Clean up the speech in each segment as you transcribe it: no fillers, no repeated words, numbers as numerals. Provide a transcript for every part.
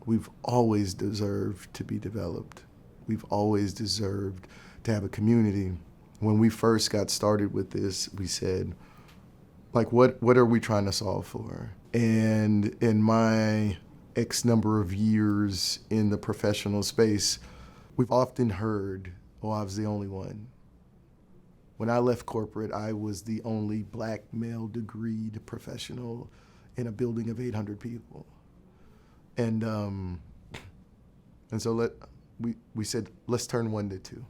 we've always deserved to be developed. We've always deserved to have a community. When we first got started with this, we said, like, what are we trying to solve for? And in my X number of years in the professional space, we've often heard, oh, I was the only one. When I left corporate, I was the only black male degreed professional in a building of 800 people. And so we said, let's turn 1 to 2.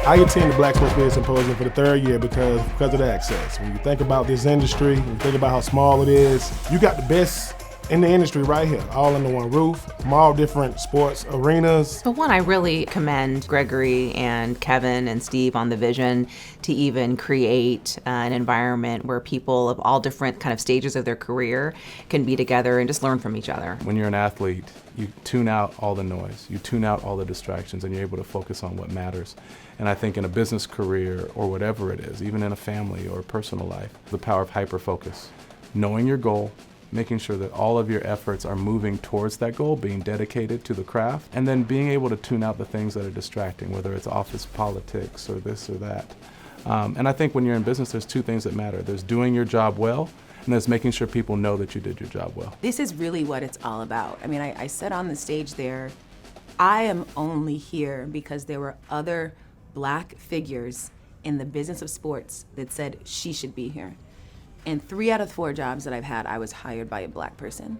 I attend the Black Sports Business Symposium for the 3rd year because of the access. When you think about this industry, when you think about how small it is, you got the best in the industry right here, all under one roof, from all different sports arenas. But one, I really commend Gregory and Kevin and Steve on the vision to even create an environment where people of all different kind of stages of their career can be together and just learn from each other. When you're an athlete, you tune out all the noise, you tune out all the distractions, and you're able to focus on what matters. And I think in a business career or whatever it is, even in a family or personal life, the power of hyper-focus, knowing your goal, making sure that all of your efforts are moving towards that goal, being dedicated to the craft, and then being able to tune out the things that are distracting, whether it's office politics or this or that. And I think when you're in business, there's 2 things that matter. There's doing your job well, and there's making sure people know that you did your job well. This is really what it's all about. I mean, I said on the stage there, I am only here because there were other Black figures in the business of sports that said she should be here. And 3 out of 4 jobs that I've had, I was hired by a Black person,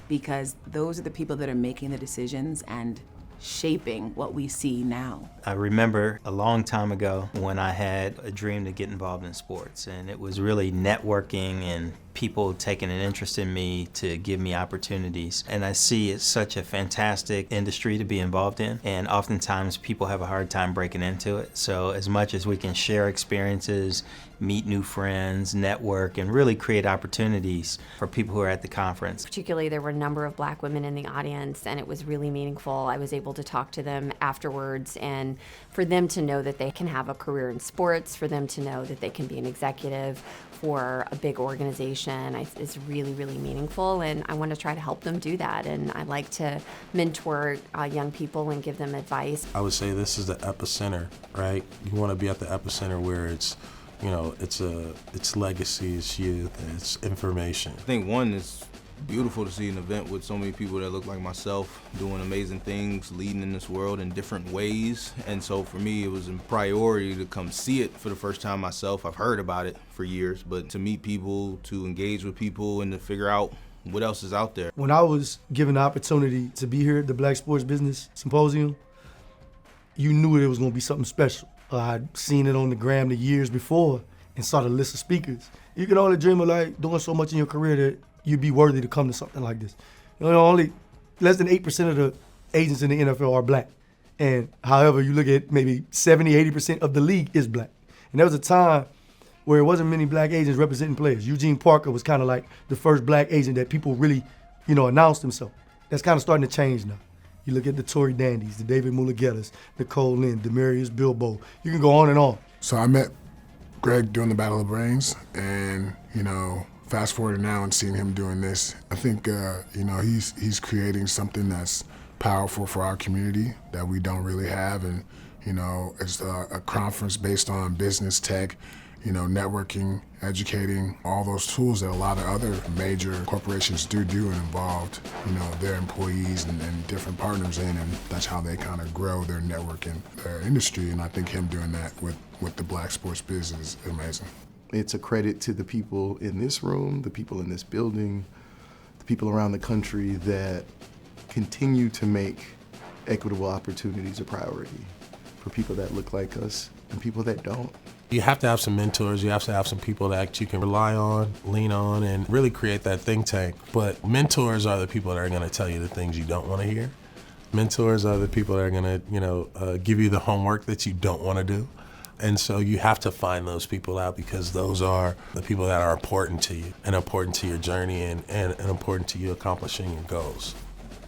because those are the people that are making the decisions and shaping what we see now. I remember a long time ago when I had a dream to get involved in sports, and it was really networking and people taking an interest in me to give me opportunities. And I see it's such a fantastic industry to be involved in, and oftentimes people have a hard time breaking into it. So as much as we can share experiences, meet new friends, network, and really create opportunities for people who are at the conference. Particularly, there were a number of Black women in the audience, and it was really meaningful. I was able to talk to them afterwards, and for them to know that they can have a career in sports, for them to know that they can be an executive for a big organization, is really, really meaningful, and I want to try to help them do that. And I like to mentor young people and give them advice. I would say this is the epicenter, right? You want to be at the epicenter where it's, you know, it's legacy, it's youth, it's information. I think one is beautiful to see an event with so many people that look like myself doing amazing things, leading in this world in different ways. And so for me, it was a priority to come see it for the first time myself. I've heard about it for years, but to meet people, to engage with people, and to figure out what else is out there. When I was given the opportunity to be here at the Black Sports Business Symposium, you knew it was going to be something special. I'd seen it on the gram the years before and saw the list of speakers. You can only dream of like doing so much in your career that you'd be worthy to come to something like this. You know, only less than 8% of the agents in the NFL are Black. And however, you look at maybe 70, 80% of the league is Black. And there was a time where it wasn't many Black agents representing players. Eugene Parker was kind of like the first Black agent that people really, announced himself. That's kind of starting to change now. You look at the Tory Dandies, the David Mulugetas, Nicole Lynn, Demarius Bilbo. You can go on and on. So I met Greg during the Battle of Brains, and, fast forward to now and seeing him doing this, I think, he's creating something that's powerful for our community that we don't really have. And, it's a conference based on business, tech, networking, educating, all those tools that a lot of other major corporations do and involved, their employees and different partners in, and that's how they kind of grow their network and their industry. And I think him doing that with the Black sports business is amazing. It's a credit to the people in this room, the people in this building, the people around the country that continue to make equitable opportunities a priority for people that look like us and people that don't. You have to have some mentors, you have to have some people that you can rely on, lean on, and really create that think tank. But mentors are the people that are gonna tell you the things you don't wanna hear. Mentors are the people that are gonna, give you the homework that you don't wanna do. And so you have to find those people out, because those are the people that are important to you and important to your journey and important to you accomplishing your goals.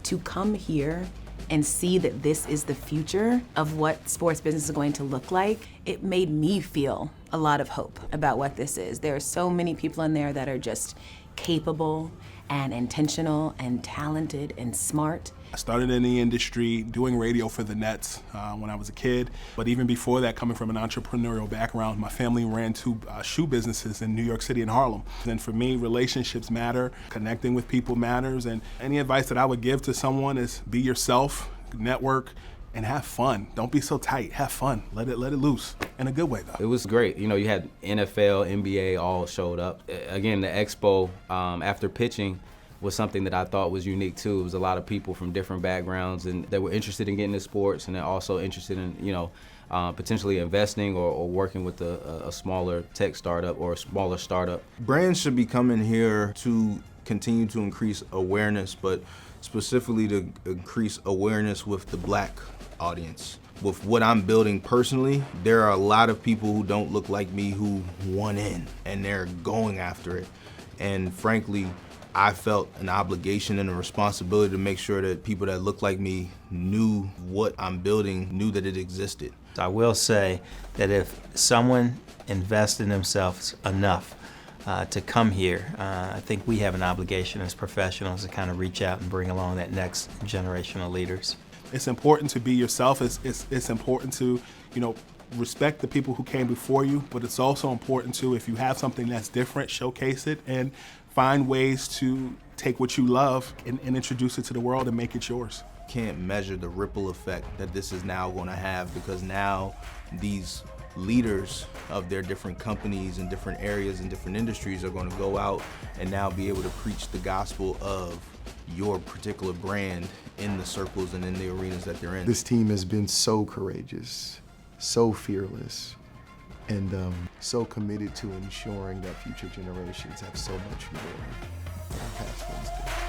To come here and see that this is the future of what sports business is going to look like, it made me feel a lot of hope about what this is. There are so many people in there that are just capable and intentional and talented and smart. I started in the industry doing radio for the Nets when I was a kid. But even before that, coming from an entrepreneurial background, my family ran two shoe businesses in New York City and Harlem. And for me, relationships matter, connecting with people matters. And any advice that I would give to someone is be yourself, network, and have fun. Don't be so tight. Have fun. Let it loose. In a good way, though. It was great. You know, you had NFL, NBA all showed up. Again, the expo, after pitching, was something that I thought was unique too. It was a lot of people from different backgrounds and that were interested in getting into sports and they're also interested in, you know, potentially investing or working with a smaller tech startup or a smaller startup. Brands should be coming here to continue to increase awareness, but specifically to increase awareness with the Black audience. With what I'm building personally, there are a lot of people who don't look like me who want in and they're going after it. And frankly, I felt an obligation and a responsibility to make sure that people that look like me knew what I'm building, knew that it existed. I will say that if someone invests in themselves enough to come here, I think we have an obligation as professionals to kind of reach out and bring along that next generation of leaders. It's important to be yourself. It's important to, you know, respect the people who came before you, but it's also important to, if you have something that's different, showcase it and find ways to take what you love and introduce it to the world and make it yours. Can't measure the ripple effect that this is now going to have, because now these leaders of their different companies and different areas and different industries are going to go out and now be able to preach the gospel of your particular brand in the circles and in the arenas that they're in. This team has been so courageous, so fearless, and so committed to ensuring that future generations have so much more than our past ones did.